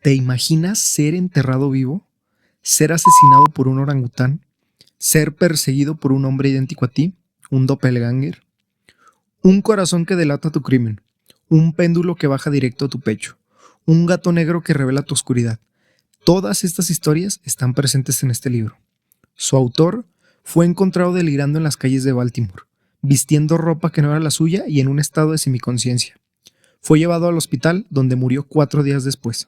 ¿Te imaginas ser enterrado vivo? ¿Ser asesinado por un orangután? ¿Ser perseguido por un hombre idéntico a ti? ¿Un doppelganger? Un corazón que delata tu crimen. Un péndulo que baja directo a tu pecho. Un gato negro que revela tu oscuridad. Todas estas historias están presentes en este libro. Su autor fue encontrado delirando en las calles de Baltimore, vistiendo ropa que no era la suya y en un estado de semiconciencia. Fue llevado al hospital, donde murió 4 días después.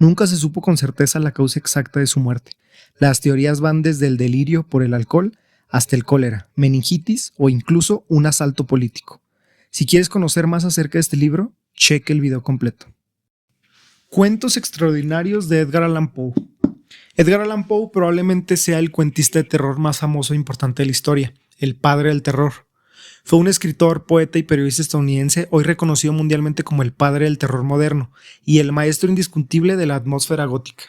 Nunca se supo con certeza la causa exacta de su muerte. Las teorías van desde el delirio por el alcohol hasta el cólera, meningitis o incluso un asalto político. Si quieres conocer más acerca de este libro, cheque el video completo. Cuentos extraordinarios de Edgar Allan Poe. Edgar Allan Poe probablemente sea el cuentista de terror más famoso e importante de la historia, el padre del terror. Fue un escritor, poeta y periodista estadounidense, hoy reconocido mundialmente como el padre del terror moderno y el maestro indiscutible de la atmósfera gótica.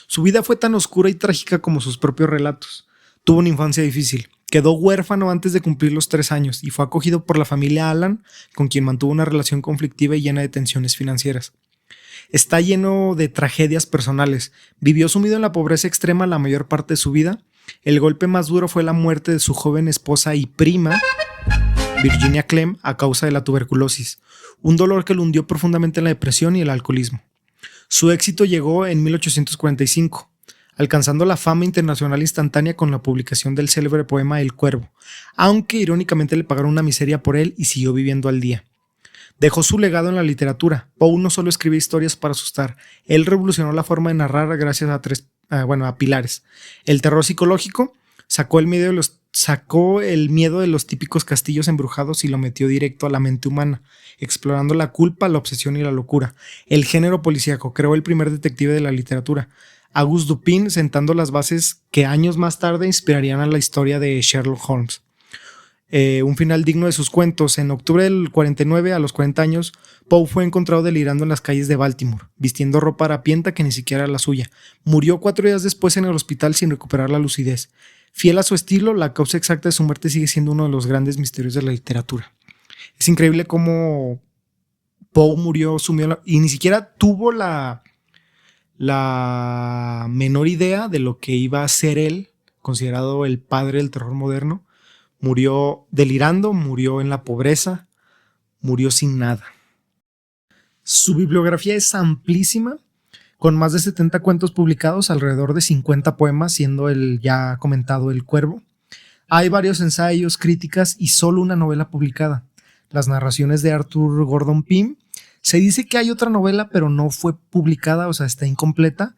Su vida fue tan oscura y trágica como sus propios relatos. Tuvo una infancia difícil, quedó huérfano antes de cumplir los 3 años y fue acogido por la familia Allan, con quien mantuvo una relación conflictiva y llena de tensiones financieras. Está lleno de tragedias personales. Vivió sumido en la pobreza extrema la mayor parte de su vida. El golpe más duro fue la muerte de su joven esposa y prima, Virginia Clem, a causa de la tuberculosis, un dolor que lo hundió profundamente en la depresión y el alcoholismo. Su éxito llegó en 1845, alcanzando la fama internacional instantánea con la publicación del célebre poema El Cuervo, aunque irónicamente le pagaron una miseria por él y siguió viviendo al día. Dejó su legado en la literatura. Poe no solo escribía historias para asustar, él revolucionó la forma de narrar gracias a pilares. El terror psicológico sacó el miedo de los típicos castillos embrujados y lo metió directo a la mente humana, explorando la culpa, la obsesión y la locura. El género policíaco creó el primer detective de la literatura, Auguste Dupin, sentando las bases que años más tarde inspirarían a la historia de Sherlock Holmes. Un final digno de sus cuentos. En octubre del 49, a los 40 años, Poe fue encontrado delirando en las calles de Baltimore, vistiendo ropa harapienta que ni siquiera era la suya. Murió 4 días después en el hospital sin recuperar la lucidez. Fiel a su estilo, la causa exacta de su muerte sigue siendo uno de los grandes misterios de la literatura. Es increíble cómo Poe murió sumido y ni siquiera tuvo la menor idea de lo que iba a ser él, considerado el padre del terror moderno. Murió delirando, murió en la pobreza, murió sin nada. Su bibliografía es amplísima, con más de 70 cuentos publicados, alrededor de 50 poemas, siendo el ya comentado El Cuervo. Hay varios ensayos, críticas y solo una novela publicada, las narraciones de Arthur Gordon Pym. Se dice que hay otra novela, pero no fue publicada, o sea, está incompleta,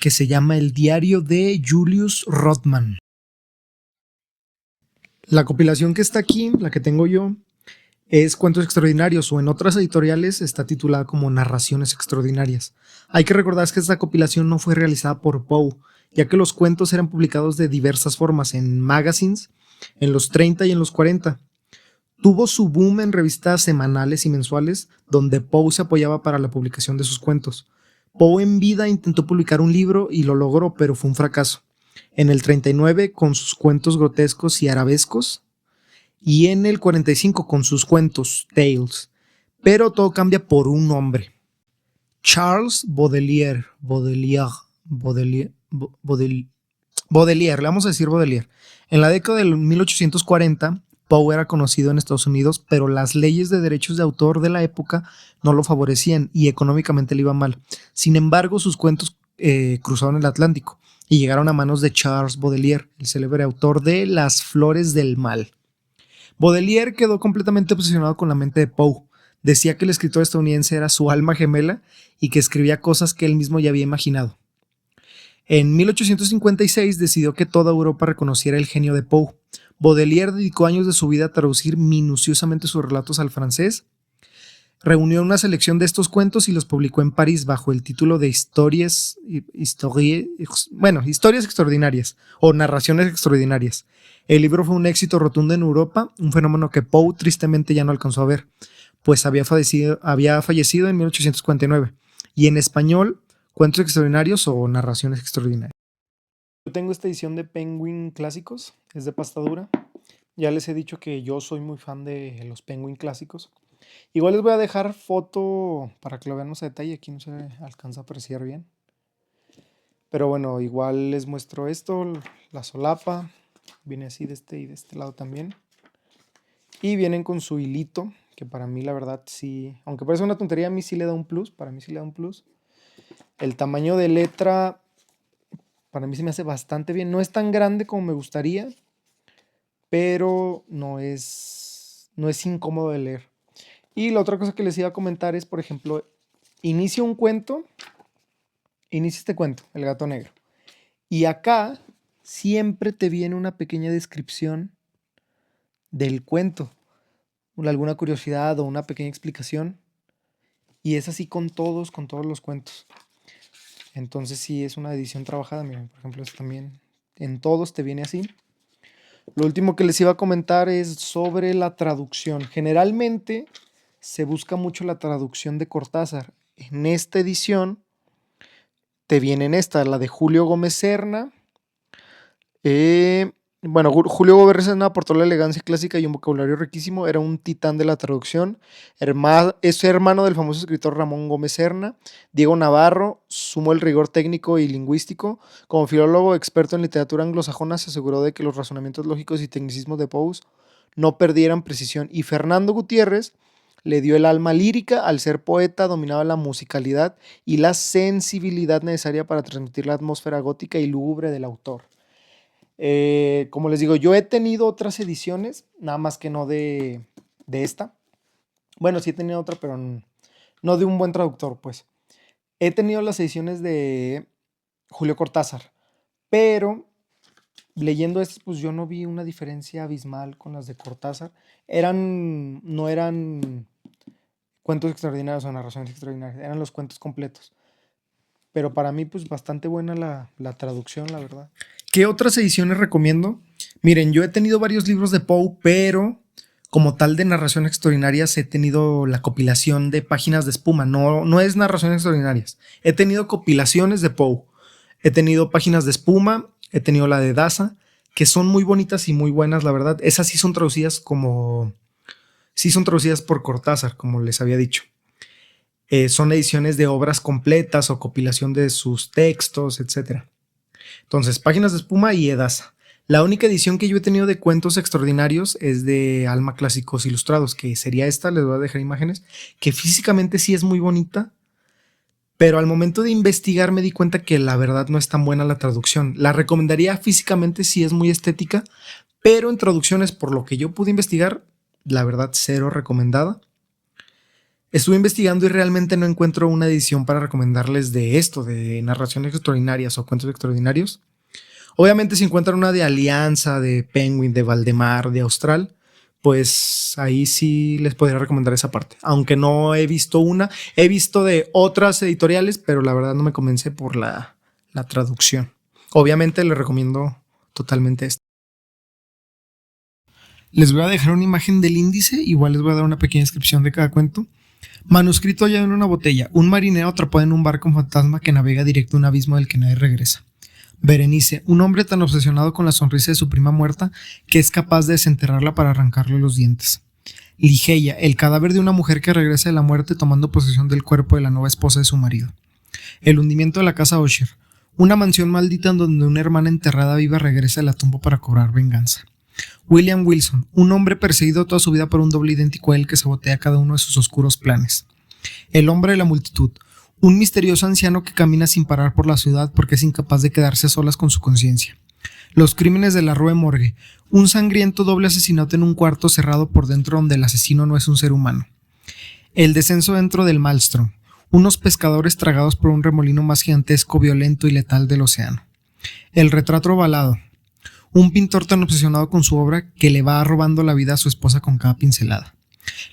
que se llama El diario de Julius Rothman. La compilación que está aquí, la que tengo yo, es Cuentos Extraordinarios, o en otras editoriales está titulada como Narraciones Extraordinarias. Hay que recordar que esta compilación no fue realizada por Poe, ya que los cuentos eran publicados de diversas formas, en magazines, en los 30 y en los 40. Tuvo su boom en revistas semanales y mensuales, donde Poe se apoyaba para la publicación de sus cuentos. Poe en vida intentó publicar un libro y lo logró, pero fue un fracaso. En el 39 con sus cuentos grotescos y arabescos, y en el 45 con sus cuentos Tales. Pero todo cambia por un hombre. Charles Baudelaire, le vamos a decir Baudelaire. En la década de 1840, Poe era conocido en Estados Unidos, pero las leyes de derechos de autor de la época no lo favorecían y económicamente le iba mal. Sin embargo, sus cuentos cruzaron el Atlántico y llegaron a manos de Charles Baudelaire, el célebre autor de Las Flores del Mal. Baudelaire quedó completamente obsesionado con la mente de Poe. Decía que el escritor estadounidense era su alma gemela y que escribía cosas que él mismo ya había imaginado. En 1856 decidió que toda Europa reconociera el genio de Poe. Baudelaire dedicó años de su vida a traducir minuciosamente sus relatos al francés. Reunió una selección de estos cuentos y los publicó en París bajo el título de Historias extraordinarias o Narraciones extraordinarias. El libro fue un éxito rotundo en Europa, un fenómeno que Poe tristemente ya no alcanzó a ver, pues había fallecido en 1849. Y en español, Cuentos extraordinarios o Narraciones extraordinarias. Yo tengo esta edición de Penguin Clásicos, es de pasta dura. Ya les he dicho que yo soy muy fan de los Penguin Clásicos. Igual les voy a dejar foto para que lo vean más a detalle. Aquí no se alcanza a apreciar bien. Pero bueno, igual les muestro esto, la solapa. Viene así de este y de este lado también. Y vienen con su hilito, que para mí la verdad sí, aunque parece una tontería, a mí sí le da un plus. Para mí sí le da un plus. El tamaño de letra para mí se me hace bastante bien. No es tan grande como me gustaría, pero no es incómodo de leer. Y la otra cosa que les iba a comentar es, por ejemplo, inicia un cuento, inicia este cuento, El gato negro. Y acá siempre te viene una pequeña descripción del cuento, alguna curiosidad o una pequeña explicación. Y es así con todos los cuentos. Entonces sí, es una edición trabajada. Miren, por ejemplo, esto también en todos te viene así. Lo último que les iba a comentar es sobre la traducción. Generalmente se busca mucho la traducción de Cortázar. En esta edición te viene la de Julio Gómez Serna. Bueno, Julio Gómez Serna aportó la elegancia clásica y un vocabulario riquísimo. Era un titán de la traducción. Es hermano del famoso escritor Ramón Gómez Serna. Diego Navarro sumó el rigor técnico y lingüístico. Como filólogo experto en literatura anglosajona, se aseguró de que los razonamientos lógicos y tecnicismos de Poe no perdieran precisión. Y Fernando Gutiérrez le dio el alma lírica. Al ser poeta, dominaba la musicalidad y la sensibilidad necesaria para transmitir la atmósfera gótica y lúgubre del autor. Como les digo, yo he tenido otras ediciones, nada más que no de esta. Bueno, sí he tenido otra, pero no de un buen traductor, pues. He tenido las ediciones de Julio Cortázar, pero leyendo estas, pues yo no vi una diferencia abismal con las de Cortázar. No eran cuentos extraordinarios o narraciones extraordinarias, eran los cuentos completos. Pero para mí, pues bastante buena la traducción, la verdad. ¿Qué otras ediciones recomiendo? Miren, yo he tenido varios libros de Poe, pero como tal de narraciones extraordinarias he tenido la compilación de Páginas de Espuma. No es narraciones extraordinarias. He tenido compilaciones de Poe. He tenido Páginas de Espuma, he tenido la de Daza, que son muy bonitas y muy buenas, la verdad. Esas sí son traducidas por Cortázar, como les había dicho. Son ediciones de obras completas o compilación de sus textos, etc. Entonces, Páginas de Espuma y Daza. La única edición que yo he tenido de cuentos extraordinarios es de Alma Clásicos Ilustrados, que sería esta, les voy a dejar imágenes, que físicamente sí es muy bonita, pero al momento de investigar me di cuenta que la verdad no es tan buena la traducción. La recomendaría físicamente, sí es muy estética, pero en traducciones, por lo que yo pude investigar, la verdad cero recomendada. Estuve investigando y realmente no encuentro una edición para recomendarles de esto, de narraciones extraordinarias o cuentos extraordinarios. Obviamente si encuentran una de Alianza, de Penguin, de Valdemar, de Austral, pues ahí sí les podría recomendar esa parte. Aunque no he visto una, he visto de otras editoriales, pero la verdad no me convence por la traducción. Obviamente les recomiendo totalmente esta. Les voy a dejar una imagen del índice, igual les voy a dar una pequeña descripción de cada cuento. Manuscrito hallado en una botella. Un marinero atrapado en un barco fantasma que navega directo a un abismo del que nadie regresa. Berenice, un hombre tan obsesionado con la sonrisa de su prima muerta que es capaz de desenterrarla para arrancarle los dientes. Ligeia, el cadáver de una mujer que regresa de la muerte tomando posesión del cuerpo de la nueva esposa de su marido. El hundimiento de la casa Usher, una mansión maldita en donde una hermana enterrada viva regresa de la tumba para cobrar venganza. William Wilson, un hombre perseguido toda su vida por un doble idéntico a él que sabotea cada uno de sus oscuros planes. El hombre de la multitud, un misterioso anciano que camina sin parar por la ciudad porque es incapaz de quedarse a solas con su conciencia. Los crímenes de la Rue Morgue, un sangriento doble asesinato en un cuarto cerrado por dentro donde el asesino no es un ser humano. El descenso dentro del Maelstrom, unos pescadores tragados por un remolino más gigantesco, violento y letal del océano. El retrato ovalado, un pintor tan obsesionado con su obra que le va robando la vida a su esposa con cada pincelada.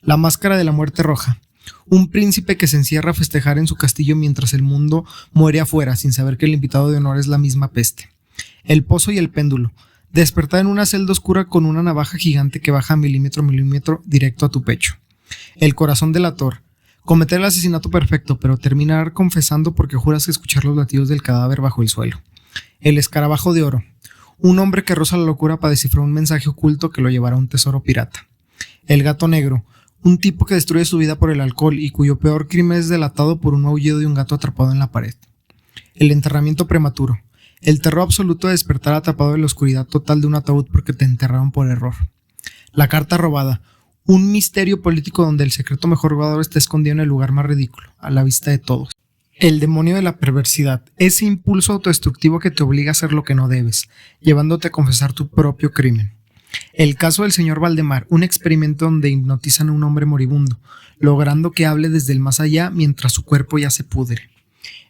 La máscara de la muerte roja, un príncipe que se encierra a festejar en su castillo mientras el mundo muere afuera sin saber que el invitado de honor es la misma peste. El pozo y el péndulo, despertar en una celda oscura con una navaja gigante que baja milímetro a milímetro directo a tu pecho. El corazón delator, cometer el asesinato perfecto pero terminar confesando porque juras escuchar los latidos del cadáver bajo el suelo. El escarabajo de oro, un hombre que roza la locura para descifrar un mensaje oculto que lo llevará a un tesoro pirata. El gato negro, Un tipo que destruye su vida por el alcohol y cuyo peor crimen es delatado por un aullido de un gato atrapado en la pared. El enterramiento prematuro. El terror absoluto de despertar atrapado en la oscuridad total de un ataúd porque te enterraron por error. La carta robada. Un misterio político donde el secreto mejor guardado está escondido en el lugar más ridículo, a la vista de todos. El demonio de la perversidad. Ese impulso autodestructivo que te obliga a hacer lo que no debes, llevándote a confesar tu propio crimen. El caso del señor Valdemar, un experimento donde hipnotizan a un hombre moribundo, logrando que hable desde el más allá mientras su cuerpo ya se pudre.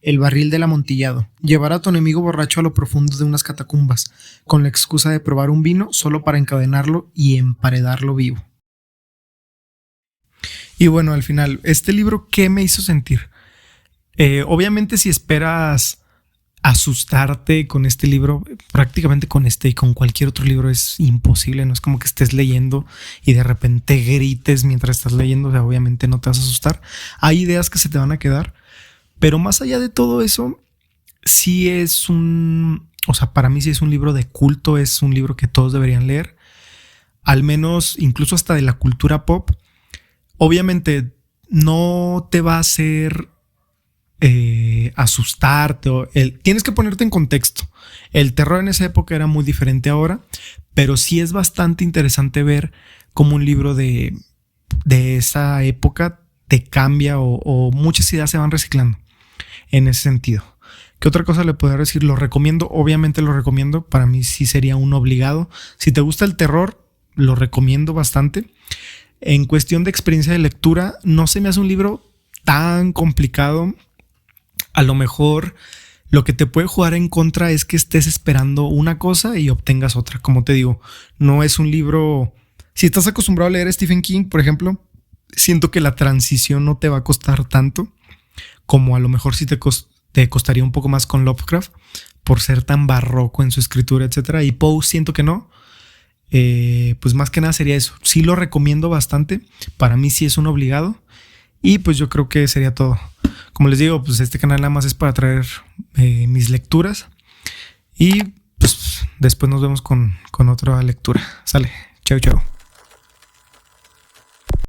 El barril del amontillado, llevar a tu enemigo borracho a lo profundo de unas catacumbas, con la excusa de probar un vino solo para encadenarlo y emparedarlo vivo. Y bueno, al final, este libro, ¿qué me hizo sentir? Obviamente si esperas asustarte con este libro, prácticamente con este y con cualquier otro libro es imposible. No es como que estés leyendo y de repente grites mientras estás leyendo. O sea, obviamente no te vas a asustar. Hay ideas que se te van a quedar, pero más allá de todo eso, sí es para mí sí es un libro de culto. Es un libro que todos deberían leer, al menos incluso hasta de la cultura pop. Obviamente no te va a hacer asustarte. Tienes que ponerte en contexto. El terror en esa época era muy diferente ahora, pero sí es bastante interesante ver cómo un libro de esa época te cambia o muchas ideas se van reciclando en ese sentido. ¿Qué otra cosa le podría decir? Lo recomiendo, obviamente lo recomiendo. Para mí sí sería un obligado. Si te gusta el terror, lo recomiendo bastante. En cuestión de experiencia de lectura, no se me hace un libro tan complicado. A lo mejor lo que te puede jugar en contra es que estés esperando una cosa y obtengas otra. Como te digo, no es un libro... Si estás acostumbrado a leer Stephen King, por ejemplo, siento que la transición no te va a costar tanto como a lo mejor sí te costaría un poco más con Lovecraft por ser tan barroco en su escritura, etcétera. Y Poe siento que no. Pues más que nada sería eso. Sí lo recomiendo bastante. Para mí sí es un obligado. Y pues yo creo que sería todo. Como les digo, pues este canal nada más es para traer mis lecturas. Y pues después nos vemos con otra lectura. Sale. Chau, chau.